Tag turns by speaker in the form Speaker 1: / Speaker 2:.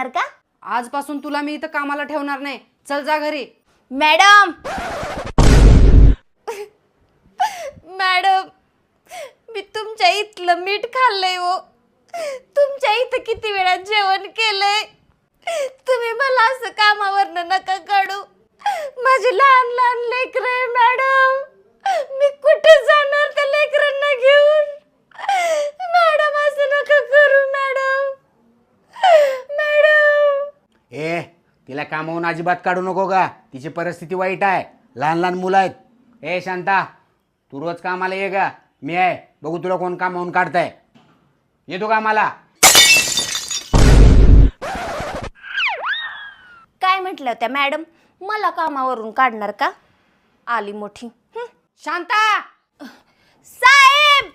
Speaker 1: जाणार का?
Speaker 2: आजपासून तुला मी इथं कामाला ठेवणार नाही, चल जा घरी.
Speaker 1: मॅडम मॅडम, मी तुमच्या इथलं मीठ खाल्लंय हो. तुमच्या इथं किती वेळा जेवण केलंय. तुम्ही मला असं कामावरनं नका काढू. माझे लहान लहान लेकरं आहे मॅडम. मी कुठे जाणार त्या लेकरांना घेऊन? मॅडम असं नका करू मॅडम. मॅडम
Speaker 3: ए तिला कामावून अजिबात काढू नको का, तिची परिस्थिती वाईट आहे, लहान लहान मुलं आहेत. ए शांता, तू रोज कामाला ये का? मी आहे, बघू तुला कोण कामावून काढताय. येतो कामाला.
Speaker 1: काय म्हटलं त्या मॅडम, मला कामावरून काढणार का? आली मोठी.
Speaker 2: शांता,
Speaker 1: साहेब